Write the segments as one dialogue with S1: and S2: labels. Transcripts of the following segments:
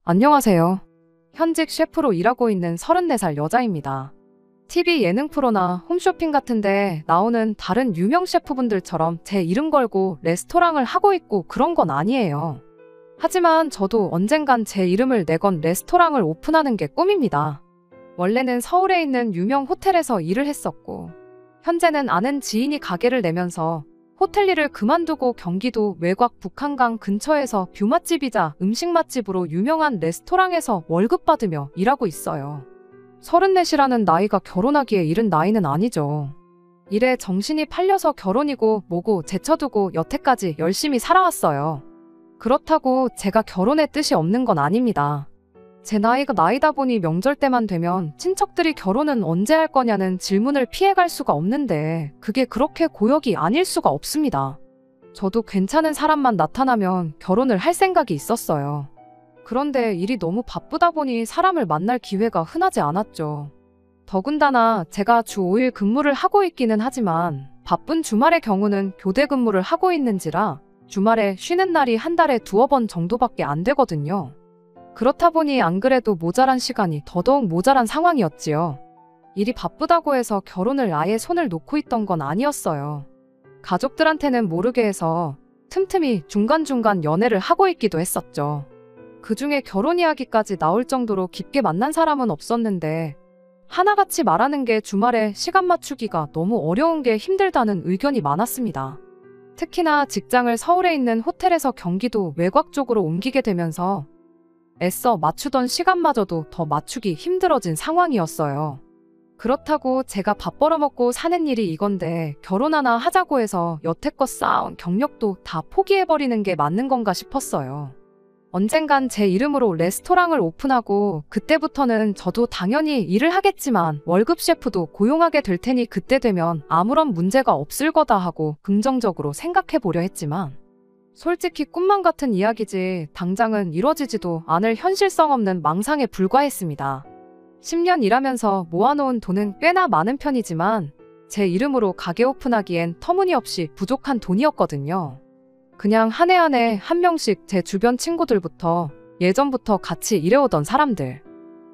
S1: 안녕하세요. 현직 셰프로 일하고 있는 34살 여자입니다. TV 예능 프로나 홈쇼핑 같은데 나오는 다른 유명 셰프분들처럼 제 이름 걸고 레스토랑을 하고 있고 그런 건 아니에요. 하지만 저도 언젠간 제 이름을 내건 레스토랑을 오픈하는 게 꿈입니다. 원래는 서울에 있는 유명 호텔에서 일을 했었고, 현재는 아는 지인이 가게를 내면서 호텔 일을 그만두고 경기도 외곽 북한강 근처에서 뷰 맛집이자 음식 맛집으로 유명한 레스토랑에서 월급 받으며 일하고 있어요. 34이라는 나이가 결혼하기에 이른 나이는 아니죠. 일에 정신이 팔려서 결혼이고 뭐고 제쳐두고 여태까지 열심히 살아왔어요. 그렇다고 제가 결혼의 뜻이 없는 건 아닙니다. 제 나이가 나이다 보니 명절 때만 되면 친척들이 결혼은 언제 할 거냐는 질문을 피해갈 수가 없는데 그게 그렇게 고역이 아닐 수가 없습니다. 저도 괜찮은 사람만 나타나면 결혼을 할 생각이 있었어요. 그런데 일이 너무 바쁘다 보니 사람을 만날 기회가 흔하지 않았죠. 더군다나 제가 주 5일 근무를 하고 있기는 하지만 바쁜 주말의 경우는 교대 근무를 하고 있는지라 주말에 쉬는 날이 한 달에 2번 정도밖에 안 되거든요. 그렇다 보니 안 그래도 모자란 시간이 더더욱 모자란 상황이었지요. 일이 바쁘다고 해서 결혼을 아예 손을 놓고 있던 건 아니었어요. 가족들한테는 모르게 해서 틈틈이 중간중간 연애를 하고 있기도 했었죠. 그중에 결혼 이야기까지 나올 정도로 깊게 만난 사람은 없었는데 하나같이 말하는 게 주말에 시간 맞추기가 너무 어려운 게 힘들다는 의견이 많았습니다. 특히나 직장을 서울에 있는 호텔에서 경기도 외곽 쪽으로 옮기게 되면서 애써 맞추던 시간마저도 더 맞추기 힘들어진 상황이었어요. 그렇다고 제가 밥 벌어먹고 사는 일이 이건데 결혼 하나 하자고 해서 여태껏 쌓아온 경력도 다 포기해버리는 게 맞는 건가 싶었어요. 언젠간 제 이름으로 레스토랑을 오픈하고 그때부터는 저도 당연히 일을 하겠지만 월급 셰프도 고용하게 될 테니 그때 되면 아무런 문제가 없을 거다 하고 긍정적으로 생각해 보려 했지만 솔직히 꿈만 같은 이야기지 당장은 이뤄지지도 않을 현실성 없는 망상에 불과했습니다. 10년 일하면서 모아놓은 돈은 꽤나 많은 편이지만 제 이름으로 가게 오픈하기엔 터무니없이 부족한 돈이었거든요. 그냥 한 해 한 해 한 명씩 제 주변 친구들부터 예전부터 같이 일해오던 사람들.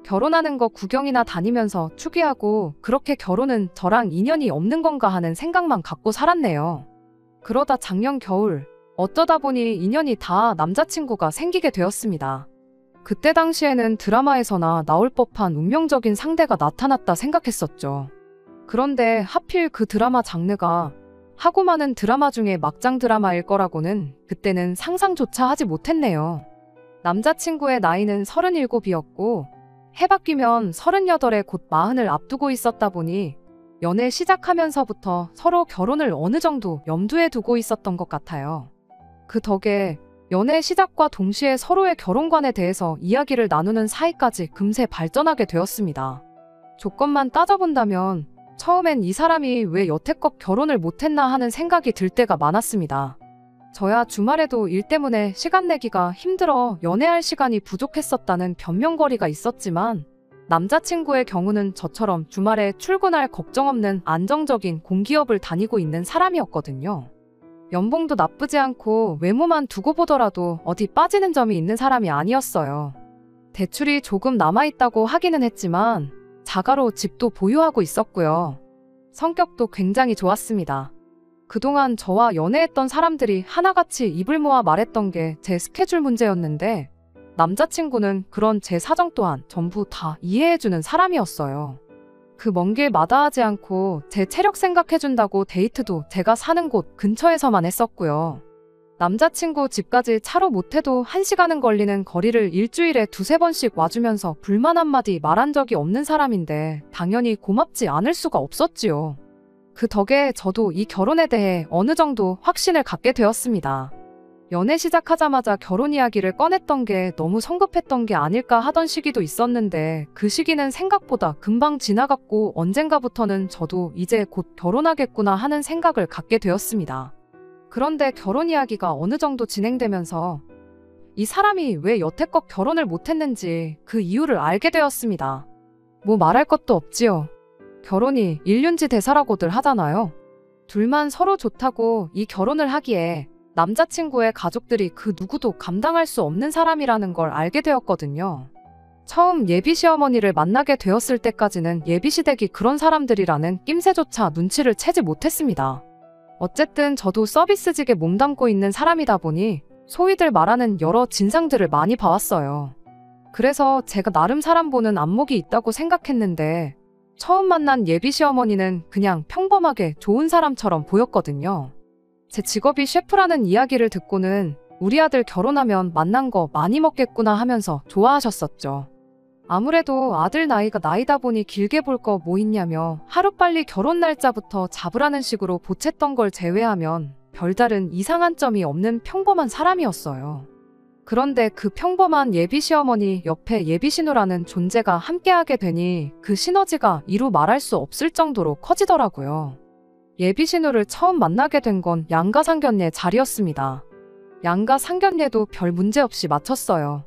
S1: 결혼하는 거 구경이나 다니면서 추기하고 그렇게 결혼은 저랑 인연이 없는 건가 하는 생각만 갖고 살았네요. 그러다 작년 겨울 어쩌다 보니 인연이 다 남자친구가 생기게 되었습니다. 그때 당시에는 드라마에서나 나올 법한 운명적인 상대가 나타났다 생각했었죠. 그런데 하필 그 드라마 장르가 하고 많은 드라마 중에 막장 드라마일 거라고는 그때는 상상조차 하지 못했네요. 남자친구의 나이는 37이었고 해 바뀌면 38에 곧 40을 앞두고 있었다 보니 연애 시작하면서부터 서로 결혼을 어느 정도 염두에 두고 있었던 것 같아요. 그 덕에 연애 시작과 동시에 서로의 결혼관에 대해서 이야기를 나누는 사이까지 금세 발전하게 되었습니다. 조건만 따져본다면 처음엔 이 사람이 왜 여태껏 결혼을 못했나 하는 생각이 들 때가 많았습니다. 저야 주말에도 일 때문에 시간 내기가 힘들어 연애할 시간이 부족했었다는 변명거리가 있었지만 남자친구의 경우는 저처럼 주말에 출근할 걱정 없는 안정적인 공기업을 다니고 있는 사람이었거든요. 연봉도 나쁘지 않고 외모만 두고 보더라도 어디 빠지는 점이 있는 사람이 아니었어요. 대출이 조금 남아있다고 하기는 했지만 자가로 집도 보유하고 있었고요. 성격도 굉장히 좋았습니다. 그동안 저와 연애했던 사람들이 하나같이 입을 모아 말했던 게 제 스케줄 문제였는데 남자친구는 그런 제 사정 또한 전부 다 이해해주는 사람이었어요. 그 먼 길 마다하지 않고 제 체력 생각해준다고 데이트도 제가 사는 곳 근처에서만 했었고요. 남자친구 집까지 차로 못해도 1시간은 걸리는 거리를 일주일에 2~3번씩 와주면서 불만 한마디 말한 적이 없는 사람인데 당연히 고맙지 않을 수가 없었지요. 그 덕에 저도 이 결혼에 대해 어느 정도 확신을 갖게 되었습니다. 연애 시작하자마자 결혼 이야기를 꺼냈던 게 너무 성급했던 게 아닐까 하던 시기도 있었는데 그 시기는 생각보다 금방 지나갔고 언젠가부터는 저도 이제 곧 결혼하겠구나 하는 생각을 갖게 되었습니다. 그런데 결혼 이야기가 어느 정도 진행되면서 이 사람이 왜 여태껏 결혼을 못했는지 그 이유를 알게 되었습니다. 뭐 말할 것도 없지요. 결혼이 일륜지 대사라고들 하잖아요. 둘만 서로 좋다고 이 결혼을 하기에 남자친구의 가족들이 그 누구도 감당할 수 없는 사람이라는 걸 알게 되었거든요. 처음 예비 시어머니를 만나게 되었을 때까지는 예비 시댁이 그런 사람들이라는 낌새조차 눈치를 채지 못했습니다. 어쨌든 저도 서비스직에 몸담고 있는 사람이다 보니 소위들 말하는 여러 진상들을 많이 봐왔어요. 그래서 제가 나름 사람 보는 안목이 있다고 생각했는데 처음 만난 예비 시어머니는 그냥 평범하게 좋은 사람처럼 보였거든요. 제 직업이 셰프라는 이야기를 듣고는 우리 아들 결혼하면 만난 거 많이 먹겠구나 하면서 좋아하셨었죠. 아무래도 아들 나이가 나이다 보니 길게 볼 거 뭐 있냐며 하루빨리 결혼 날짜부터 잡으라는 식으로 보챘던 걸 제외하면 별다른 이상한 점이 없는 평범한 사람이었어요. 그런데 그 평범한 예비 시어머니 옆에 예비 신우라는 존재가 함께하게 되니 그 시너지가 이루 말할 수 없을 정도로 커지더라고요. 예비 신우를 처음 만나게 된 건 양가 상견례 자리였습니다. 양가 상견례도 별 문제 없이 마쳤어요.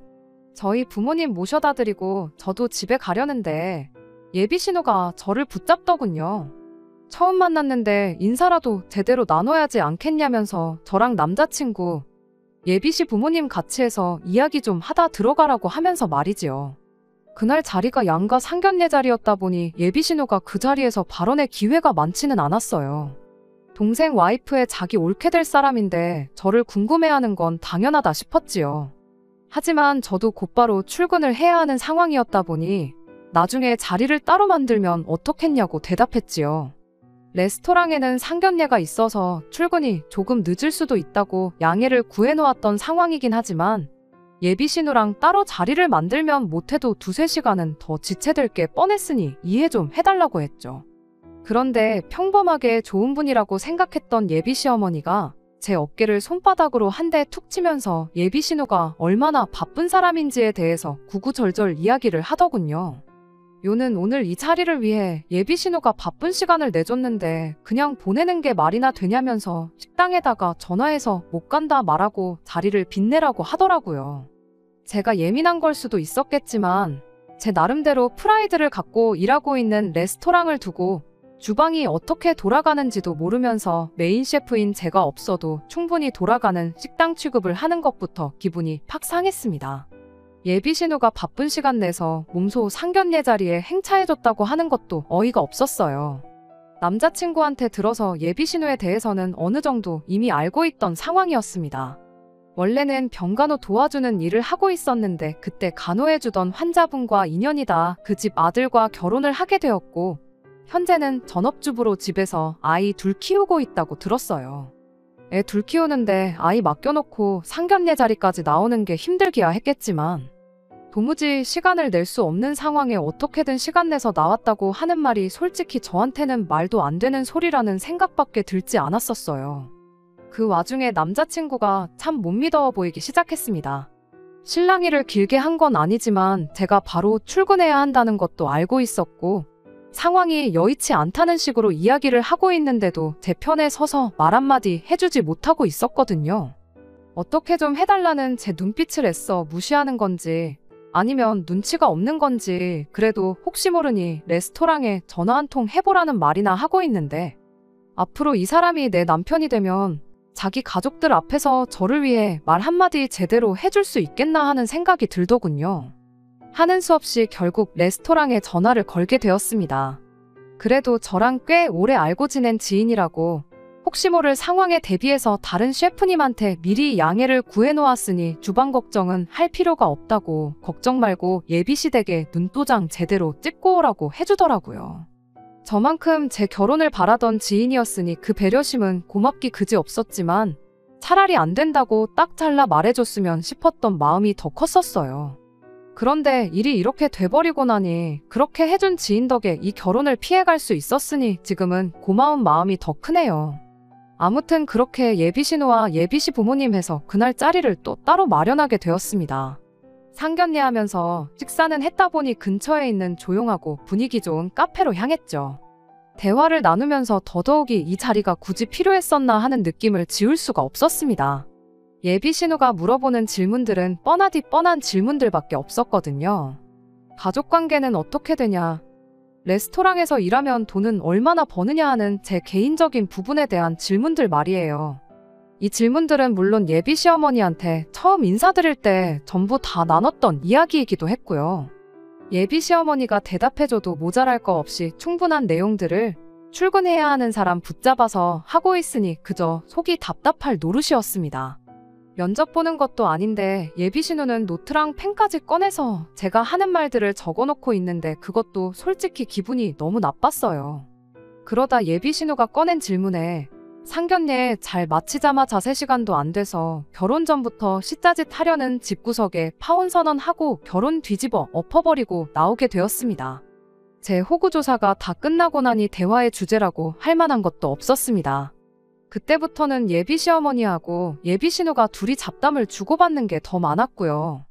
S1: 저희 부모님 모셔다 드리고 저도 집에 가려는데 예비 신우가 저를 붙잡더군요. 처음 만났는데 인사라도 제대로 나눠야지 않겠냐면서 저랑 남자친구, 예비씨 부모님 같이 해서 이야기 좀 하다 들어가라고 하면서 말이지요. 그날 자리가 양가 상견례 자리였다 보니 예비 신우가 그 자리에서 발언의 기회가 많지는 않았어요. 동생 와이프의 자기 옳게 될 사람인데 저를 궁금해하는 건 당연하다 싶었지요. 하지만 저도 곧바로 출근을 해야 하는 상황이었다 보니 나중에 자리를 따로 만들면 어떻겠냐고 대답했지요. 레스토랑에는 상견례가 있어서 출근이 조금 늦을 수도 있다고 양해를 구해놓았던 상황이긴 하지만 예비 신우랑 따로 자리를 만들면 못해도 2~3시간은 더 지체될 게 뻔했으니 이해 좀 해달라고 했죠. 그런데 평범하게 좋은 분이라고 생각했던 예비 시어머니가 제 어깨를 손바닥으로 한 대 툭 치면서 예비 신우가 얼마나 바쁜 사람인지에 대해서 구구절절 이야기를 하더군요. 요는 오늘 이 자리를 위해 예비 신우가 바쁜 시간을 내줬는데 그냥 보내는 게 말이나 되냐면서 식당에다가 전화해서 못 간다 말하고 자리를 빛내라고 하더라고요. 제가 예민한 걸 수도 있었겠지만 제 나름대로 프라이드를 갖고 일하고 있는 레스토랑을 두고 주방이 어떻게 돌아가는지도 모르면서 메인 셰프인 제가 없어도 충분히 돌아가는 식당 취급을 하는 것부터 기분이 팍 상했습니다. 예비 신우가 바쁜 시간 내서 몸소 상견례 자리에 행차해줬다고 하는 것도 어이가 없었어요. 남자친구한테 들어서 예비 신우에 대해서는 어느 정도 이미 알고 있던 상황이었습니다. 원래는 병간호 도와주는 일을 하고 있었는데 그때 간호해주던 환자분과 인연이다 그 집 아들과 결혼을 하게 되었고 현재는 전업주부로 집에서 아이 둘 키우고 있다고 들었어요. 애 둘 키우는데 아이 맡겨놓고 상견례 자리까지 나오는 게 힘들기야 했겠지만 도무지 시간을 낼 수 없는 상황에 어떻게든 시간 내서 나왔다고 하는 말이 솔직히 저한테는 말도 안 되는 소리라는 생각밖에 들지 않았었어요. 그 와중에 남자친구가 참 못 믿어 보이기 시작했습니다. 실랑이를 길게 한 건 아니지만 제가 바로 출근해야 한다는 것도 알고 있었고 상황이 여의치 않다는 식으로 이야기를 하고 있는데도 제 편에 서서 말 한마디 해주지 못하고 있었거든요. 어떻게 좀 해달라는 제 눈빛을 애써 무시하는 건지 아니면 눈치가 없는 건지 그래도 혹시 모르니 레스토랑에 전화 한 통 해보라는 말이나 하고 있는데 앞으로 이 사람이 내 남편이 되면 자기 가족들 앞에서 저를 위해 말 한마디 제대로 해줄 수 있겠나 하는 생각이 들더군요. 하는 수 없이 결국 레스토랑에 전화를 걸게 되었습니다. 그래도 저랑 꽤 오래 알고 지낸 지인이라고 혹시 모를 상황에 대비해서 다른 셰프님한테 미리 양해를 구해놓았으니 주방 걱정은 할 필요가 없다고 걱정 말고 예비시댁에 눈도장 제대로 찍고 오라고 해주더라고요. 저만큼 제 결혼을 바라던 지인이었으니 그 배려심은 고맙기 그지 없었지만 차라리 안 된다고 딱 잘라 말해줬으면 싶었던 마음이 더 컸었어요. 그런데 일이 이렇게 돼버리고 나니 그렇게 해준 지인 덕에 이 결혼을 피해갈 수 있었으니 지금은 고마운 마음이 더 크네요. 아무튼 그렇게 예비신우와 예비시 부모님 해서 그날 자리를 또 따로 마련하게 되었습니다. 상견례하면서 식사는 했다 보니 근처에 있는 조용하고 분위기 좋은 카페로 향했죠. 대화를 나누면서 더더욱이 이 자리가 굳이 필요했었나 하는 느낌을 지울 수가 없었습니다. 예비신우가 물어보는 질문들은 뻔하디 뻔한 질문들밖에 없었거든요. 가족관계는 어떻게 되냐? 레스토랑에서 일하면 돈은 얼마나 버느냐 하는 제 개인적인 부분에 대한 질문들 말이에요. 이 질문들은 물론 예비 시어머니한테 처음 인사드릴 때 전부 다 나눴던 이야기이기도 했고요. 예비 시어머니가 대답해줘도 모자랄 거 없이 충분한 내용들을 출근해야 하는 사람 붙잡아서 하고 있으니 그저 속이 답답할 노릇이었습니다. 면접 보는 것도 아닌데 예비 신우는 노트랑 펜까지 꺼내서 제가 하는 말들을 적어놓고 있는데 그것도 솔직히 기분이 너무 나빴어요. 그러다 예비 신우가 꺼낸 질문에 상견례 잘 마치자마자 3시간도 안 돼서 결혼 전부터 시짜짓 하려는 집구석에 파혼 선언하고 결혼 뒤집어 엎어버리고 나오게 되었습니다. 제 호구조사가 다 끝나고 나니 대화의 주제라고 할 만한 것도 없었습니다. 그때부터는 예비 시어머니하고 예비 신우가 둘이 잡담을 주고받는 게 더 많았고요.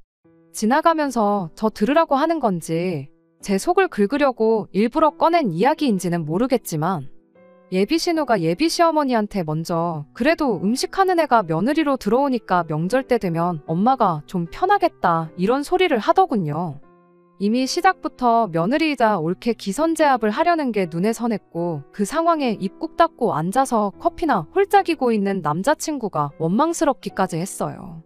S1: 지나가면서 저 들으라고 하는 건지 제 속을 긁으려고 일부러 꺼낸 이야기인지는 모르겠지만 예비 신우가 예비 시어머니한테 먼저 그래도 음식하는 애가 며느리로 들어오니까 명절 때 되면 엄마가 좀 편하겠다 이런 소리를 하더군요. 이미 시작부터 며느리이자 옳게 기선제압을 하려는 게 눈에 선했고 그 상황에 입 꾹 닫고 앉아서 커피나 홀짝이고 있는 남자친구가 원망스럽기까지 했어요.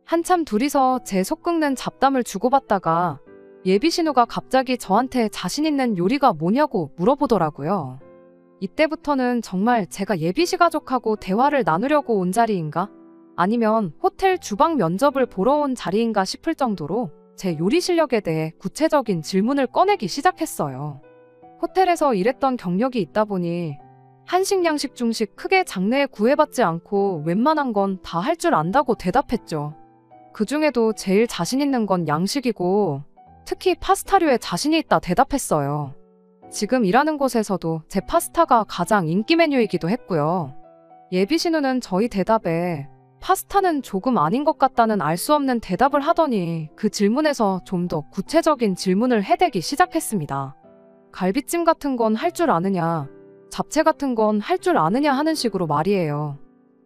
S1: 한참 둘이서 제 속 긁는 잡담을 주고받다가 예비 신우가 갑자기 저한테 자신 있는 요리가 뭐냐고 물어보더라고요. 이때부터는 정말 제가 예비시 가족하고 대화를 나누려고 온 자리인가? 아니면 호텔 주방 면접을 보러 온 자리인가 싶을 정도로 제 요리 실력에 대해 구체적인 질문을 꺼내기 시작했어요. 호텔에서 일했던 경력이 있다 보니 한식, 양식, 중식 크게 장르에 구애받지 않고 웬만한 건 다 할 줄 안다고 대답했죠. 그 중에도 제일 자신 있는 건 양식이고 특히 파스타류에 자신이 있다 대답했어요. 지금 일하는 곳에서도 제 파스타가 가장 인기 메뉴이기도 했고요. 예비 신우는 저희 대답에 파스타는 조금 아닌 것 같다는 알 수 없는 대답을 하더니 그 질문에서 좀 더 구체적인 질문을 해대기 시작했습니다. 갈비찜 같은 건 할 줄 아느냐, 잡채 같은 건 할 줄 아느냐 하는 식으로 말이에요.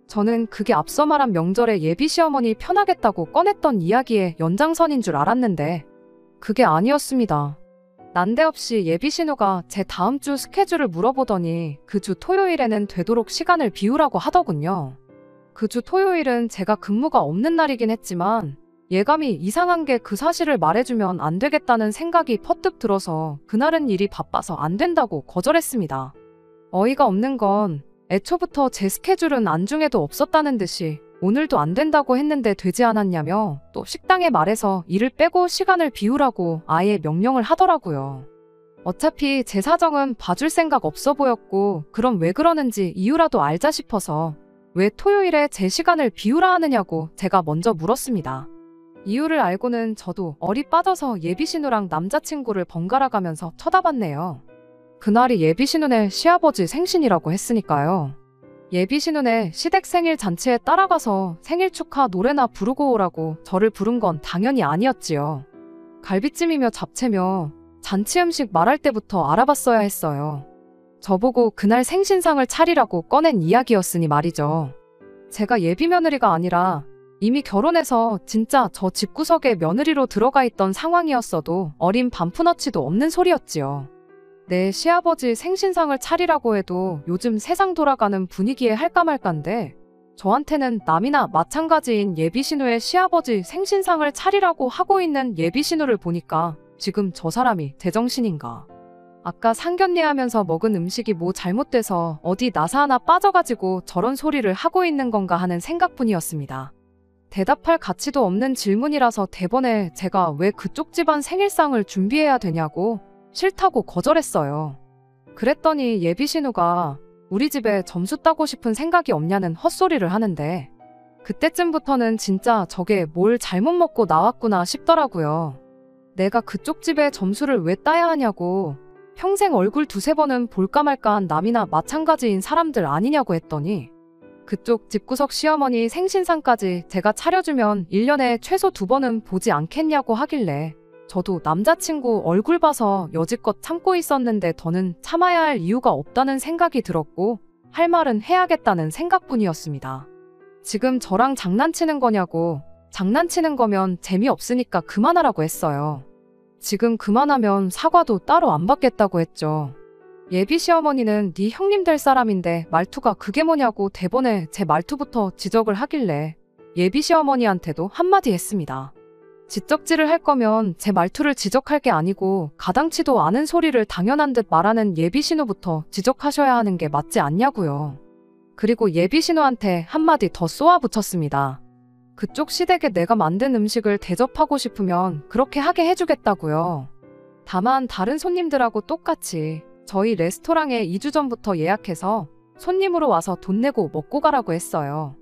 S1: 저는 그게 앞서 말한 명절에 예비 시어머니 편하겠다고 꺼냈던 이야기의 연장선인 줄 알았는데 그게 아니었습니다. 난데없이 예비 신우가 제 다음 주 스케줄을 물어보더니 그 주 토요일에는 되도록 시간을 비우라고 하더군요. 그 주 토요일은 제가 근무가 없는 날이긴 했지만 예감이 이상한 게 그 사실을 말해주면 안 되겠다는 생각이 퍼뜩 들어서 그날은 일이 바빠서 안 된다고 거절했습니다. 어이가 없는 건 애초부터 제 스케줄은 안중에도 없었다는 듯이 오늘도 안 된다고 했는데 되지 않았냐며 또 식당에 말해서 일을 빼고 시간을 비우라고 아예 명령을 하더라고요. 어차피 제 사정은 봐줄 생각 없어 보였고 그럼 왜 그러는지 이유라도 알자 싶어서 왜 토요일에 제 시간을 비우라 하느냐고 제가 먼저 물었습니다. 이유를 알고는 저도 얼이 빠져서 예비신우랑 남자친구를 번갈아 가면서 쳐다봤네요. 그날이 예비신우네 시아버지 생신이라고 했으니까요. 예비신우네 시댁 생일 잔치에 따라가서 생일 축하 노래나 부르고 오라고 저를 부른 건 당연히 아니었지요. 갈비찜이며 잡채며 잔치 음식 말할 때부터 알아봤어야 했어요. 저보고 그날 생신상을 차리라고 꺼낸 이야기였으니 말이죠. 제가 예비 며느리가 아니라 이미 결혼해서 진짜 저 집구석에 며느리로 들어가 있던 상황이었어도 어린 반푼어치도 없는 소리였지요. 내 시아버지 생신상을 차리라고 해도 요즘 세상 돌아가는 분위기에 할까 말까인데 저한테는 남이나 마찬가지인 예비신우의 시아버지 생신상을 차리라고 하고 있는 예비신우를 보니까 지금 저 사람이 제정신인가. 아까 상견례 하면서 먹은 음식이 뭐 잘못돼서 어디 나사 하나 빠져가지고 저런 소리를 하고 있는 건가 하는 생각뿐이었습니다. 대답할 가치도 없는 질문이라서 대번에 제가 왜 그쪽 집안 생일상을 준비해야 되냐고 싫다고 거절했어요. 그랬더니 예비신우가 우리 집에 점수 따고 싶은 생각이 없냐는 헛소리를 하는데 그때쯤부터는 진짜 저게 뭘 잘못 먹고 나왔구나 싶더라고요. 내가 그쪽 집에 점수를 왜 따야 하냐고 평생 얼굴 두세 번은 볼까 말까한 남이나 마찬가지인 사람들 아니냐고 했더니 그쪽 집구석 시어머니 생신상까지 제가 차려주면 1년에 최소 2번은 보지 않겠냐고 하길래 저도 남자친구 얼굴 봐서 여지껏 참고 있었는데 더는 참아야 할 이유가 없다는 생각이 들었고 할 말은 해야겠다는 생각뿐이었습니다. 지금 저랑 장난치는 거냐고 장난치는 거면 재미없으니까 그만하라고 했어요. 지금 그만하면 사과도 따로 안 받겠다고 했죠. 예비 시어머니는 네 형님 될 사람인데 말투가 그게 뭐냐고 대번에 제 말투부터 지적을 하길래 예비 시어머니한테도 한마디 했습니다. 지적질을 할 거면 제 말투를 지적할 게 아니고 가당치도 않은 소리를 당연한 듯 말하는 예비 신우부터 지적하셔야 하는 게 맞지 않냐고요. 그리고 예비 신우한테 한마디 더 쏘아 붙였습니다. 그쪽 시댁에 내가 만든 음식을 대접하고 싶으면 그렇게 하게 해주겠다고요. 다만 다른 손님들하고 똑같이 저희 레스토랑에 2주 전부터 예약해서 손님으로 와서 돈 내고 먹고 가라고 했어요.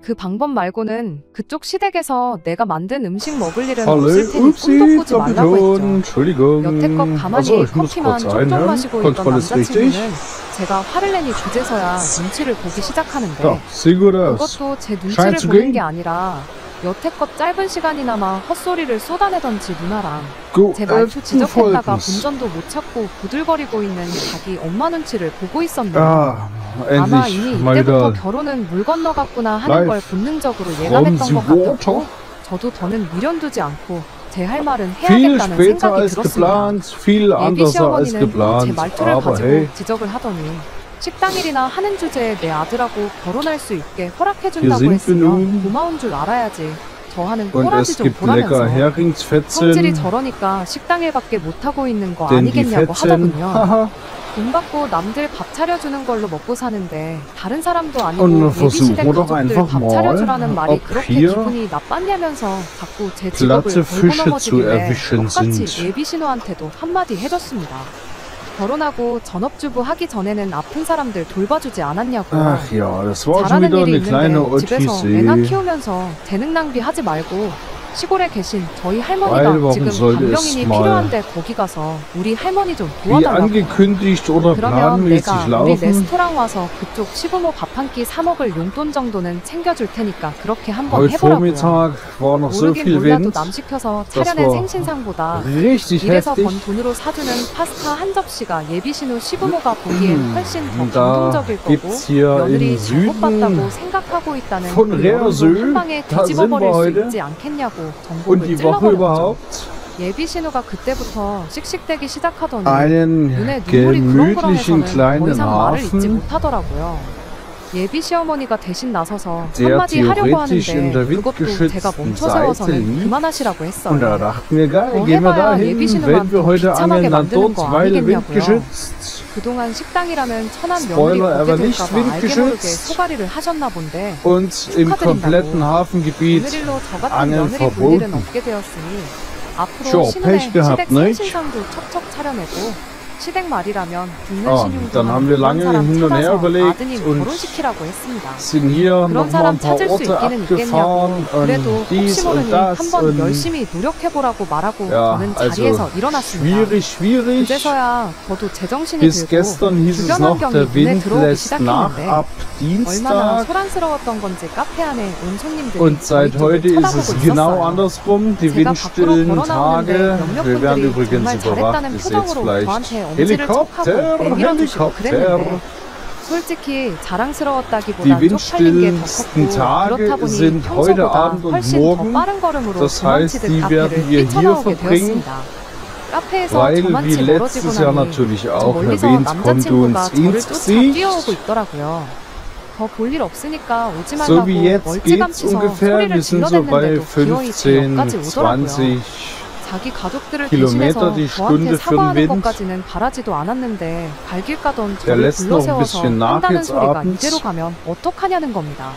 S1: 그 방법 말고는 그쪽 시댁에서 내가 만든 음식 먹을 일은 없을 테니 꿈도 꾸지 말라고 했죠. 여태껏 가만히 커피만 쪽쪽 마시고 있던 남자친구는 제가 화를 내니 그제서야 눈치를 보기 시작하는데 그것도 제 눈치를 보는 게 아니라 여태껏 짧은 시간이나마 헛소리를 쏟아내던지 누나랑 제 말투 지적했다가 본전도 못 찾고 부들거리고 있는 자기 엄마 눈치를 보고 있었는데 아마 이미 이때부터 결혼은 물 건너갔구나 하는 걸 본능적으로 예감했던 것 같았고 저도 더는 미련 두지 않고 제 할 말은 해야겠다는 생각이 들었습니다. 예비 시어머니는 제 말투를 가지고 지적을 하더니 식당 일이나 하는 주제에 내 아들하고 결혼할 수 있게 허락해준다고 했으면 고마운 줄 알아야지. 저 하는 꼬라지 좀 보라면서 성질이 저러니까 식당 일밖에 못하고 있는 거 아니겠냐고 하더군요. 돈 받고 남들 밥 차려주는 걸로 먹고 사는데 다른 사람도 아니고 예비시댁 가족들 밥 차려주라는 말이 그렇게 기분이 나빴냐면서 자꾸 제 직업을 걸고 넘어지길래 똑같이 예비신우한테도 한마디 해줬습니다. 결혼하고 전업주부 하기 전에는 아픈 사람들 돌봐주지 않았냐고요. 잘하는 일이 있는데 집에서 애나 키우면서 재능 낭비하지 말고 시골에 계신 저희 할머니가 지금 간병인이 필요한데 거기 가서 우리 할머니 좀 도와달라고. 그러면 내가 우리 레스토랑 와서 그쪽 시부모 밥 한 끼 사 먹을 용돈 정도는 챙겨줄 테니까 그렇게 한번 해보라고요. 모르긴 몰라도 남 시켜서 차려낸 생신상보다 이래서 번 돈으로 사주는 파스타 한 접시가 예비신우 시부모가 보기엔 훨씬 더 감동적일 거고 며느리 잘못봤다고 생각하고 있다는 그 여론도 한 방에 뒤집어버릴 수 있지 않겠냐고 정보를 찔러버렸죠. 예비 신우가 그때부터 씩씩대기 시작하더니 눈에 눈물이 그렁그렁해서는 더 이상 말을 잇지 못하더라고요. 예비 시어머니가 대신 나서서 한마디 하려고 하는데 그것도 제가 멈춰 세워서는 그만하시라고 했어요. 더 해봐야 예비 신우만 더 비참하게 만드는 거 아니겠냐고요. 그동안 식당이라는 천한 며느리 보게 될까봐 알게 모르게 소가리를 하셨나 본데 축하드린다고. 오늘일로 저 같은 며느리 볼 일은 없게 되었으니 앞으로 신우네 시댁 생신상도 척척 차려내고 시댁 말이라면 듣는 신용도 그런 사람 찾아서 아드님 결혼시키라고 했습니다. 그런 사람 찾을 수 있기는 있겠냐고. 그래도 혹시 모르니 한번 열심히 노력해보라고 말하고 저는 자리에서 일어났습니다. 그제서야 저도 제정신이 들고 주변 환경이 눈에 들어오기 시작했는데 얼마나 소란스러웠던 건지 카페 안에 온 손님들이 저희 쪽을 쳐다보고 있었어요. 제가 밖으로 걸어나오는데 몇몇 분들이 정말 잘했다는 표정으로 저한테 엄지를 척하고 내밀어주시고 그랬는데 솔직히 자랑스러웠다기보다 쪽팔린 게 더 컸고 그렇다 보니 평소보다 훨씬 더 빠른 걸음으로 도망치듯 카페를 뛰쳐나오게 되었습니다. 카페에서 저만치 멀어지고 나니 저 멀리서 남자친구가 저를 쫓아 뛰어오고 있더라고요. 더 볼 일 없으니까 오지 말라고 멀찌감치서 소리를 질러댔는데도 기어이 제 옆까지 오더라고요. 자기 가족들을 대신해서 저한테 사과하는 것까지는 바라지도 않았는데 갈길 가던 저를 불러세워서 한다는 소리가 이대로 가면 어떡하냐는 겁니다.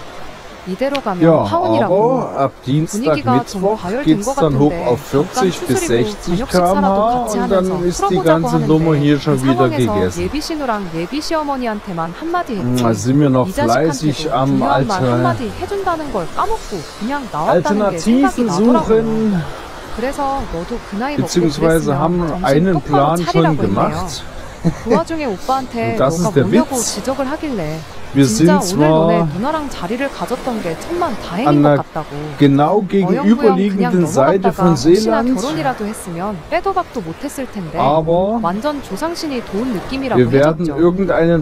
S1: 이대로 가면 파혼이라고. 분위기가 좀 과열된 것 같은데 잠깐 추스리고 저녁 식사라도 같이 하면서 풀어보자고 하는데 그 상황에서 예비신우랑 예비시어머니한테만 한마디 했지 이 자식한테도 중요한 말 한마디 해준다는 걸 까먹고 그냥 나왔다는 게 생각이 나더라고요. 그래서 너도 그 나이 먹고 그랬으면 정신 똑바로 차리라고 했네요. 그 와중에 오빠한테 너가 뭐냐고 지적을 하길래 진짜 오늘 너네 누나랑 자리를 가졌던 게 천만 다행인 것 같다고. 어영부영 그냥 넘어갔다가 혹시나 결혼이라도 했으면 빼도 박도 못했을 텐데 완전 조상신이 도운 느낌이라고 해줬죠.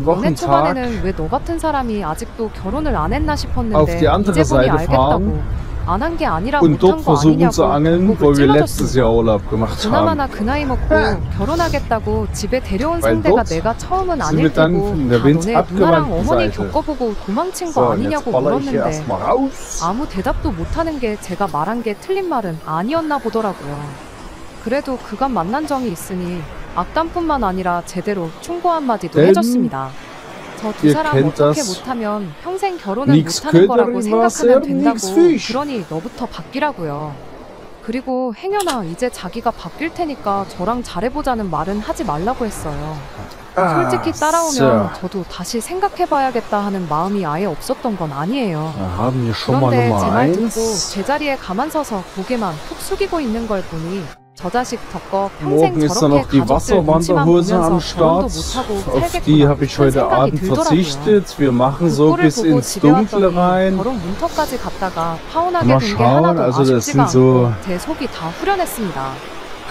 S1: 연애 초반에는 왜 너 같은 사람이 아직도 결혼을 안 했나 싶었는데 이제 보니 알겠다고. 안 한 게 아니라
S2: und
S1: 못한
S2: dort
S1: 거
S2: versuchen zu
S1: 아니냐고
S2: angeln,
S1: 목을
S2: wo wir letztes
S1: 찔러줬습니다.
S2: Jahr Urlaub gemacht haben.
S1: 그나마나 그 나이 먹고 결혼하겠다고 집에 데려온
S2: Weil
S1: 상대가
S2: dort
S1: 내가 처음은
S2: sind
S1: 아닐
S2: wir dann
S1: 테고
S2: von der
S1: 다 너네 누나랑
S2: windabgewandten
S1: 어머니
S2: Seite.
S1: 겪어보고 도망친
S2: So,
S1: 거
S2: und jetzt
S1: 아니냐고
S2: baller ich hier
S1: 물었는데
S2: erstmal raus.
S1: 아무 대답도 못하는 게 제가 말한 게 틀린 말은 아니었나 보더라고요. 그래도 그간 만난 정이 있으니 악담뿐만 아니라 제대로 충고 한마디도
S2: denn
S1: 해줬습니다. 저 두
S2: ihr
S1: 사람
S2: kennt
S1: 어떻게
S2: das.
S1: 못하면 평생 결혼을
S2: Nix
S1: 못하는 거라고
S2: könnte
S1: 생각하면
S2: was
S1: 된다고.
S2: nix fisch.
S1: 그러니 너부터 바뀌라고요. 그리고 행여나 이제 자기가 바뀔 테니까 저랑 잘해보자는 말은 하지 말라고 했어요. 솔직히 따라오면
S2: so.
S1: 저도 다시 생각해봐야겠다 하는 마음이 아예 없었던 건 아니에요.
S2: Da haben wir schon mal
S1: 그런데 제
S2: Nummer
S1: 말 듣고
S2: 1.
S1: 제자리에 가만 서서 고개만 푹 숙이고 있는 걸 보니 저 자식 덕거 평생
S2: Morgen ist dann
S1: 저렇게
S2: noch die
S1: 가족들 눈치만
S2: Wasserwanderhose
S1: 보면서
S2: am
S1: 결혼도
S2: Start.
S1: 못하고
S2: Auf die
S1: 살겠구나
S2: habe ich
S1: 그런
S2: heute
S1: 생각이
S2: Abend
S1: 들더라고요.
S2: verzichtet. Wir machen
S1: 그
S2: so
S1: 꼴을
S2: bis
S1: 보고
S2: ins
S1: 집에
S2: Dunkle
S1: 왔더니
S2: rein.
S1: 결혼 문턱까지 갔다가 파혼하게
S2: Mal
S1: 된 게
S2: schauen,
S1: 하나도
S2: also das
S1: 아쉽지가
S2: sind so,
S1: 않고 제 속이 다 후련했습니다.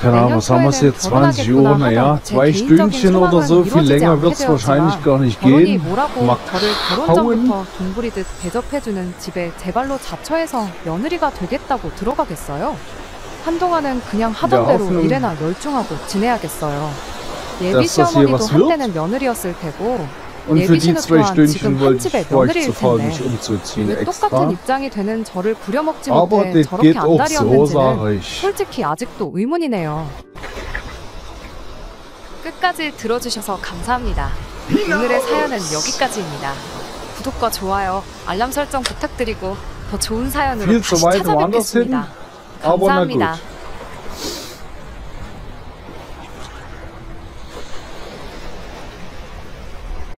S2: keine Ahnung, was haben wir jetzt, 20 Uhr? Naja, 2 Stündchen oder so, viel länger wird es wahrscheinlich gar nicht
S1: 결혼이
S2: gehen.
S1: 뭐라고
S2: 막
S1: 저를 결혼
S2: 하원.
S1: 전부터 돈부리듯 대접해주는 집에 제 발로 자처해서 며느리가 되겠다고 들어가겠어요? 한동안은 그냥 하던
S2: 야,
S1: 대로
S2: hoffnung,
S1: 일에나 열중하고 지내야겠어요. 예비
S2: dass das hier
S1: 시어머니도
S2: was wird.
S1: 한때는 며느리였을 테고
S2: Und für
S1: 예비
S2: die
S1: 신우
S2: 2
S1: 또한 지금
S2: Stündchen
S1: 한
S2: wollte
S1: 집의
S2: ich, war ich
S1: 며느리일
S2: zu faul,
S1: 텐데
S2: mich umzuziehen
S1: 왜 똑같은
S2: extra.
S1: 입장이 되는 저를 부려먹지
S2: Aber
S1: 못해
S2: das
S1: 저렇게
S2: geht auch so,
S1: 안달이었는지는
S2: sage ich.
S1: 솔직히 아직도 의문이네요. 끝까지 들어주셔서 감사합니다. 오늘의 사연은 여기까지입니다. 구독과 좋아요, 알람 설정 부탁드리고 더 좋은 사연으로
S2: Viel zu
S1: 다시
S2: weit woanders hin,
S1: 찾아뵙겠습니다.
S2: aber na
S1: 감사합니다.
S2: gut.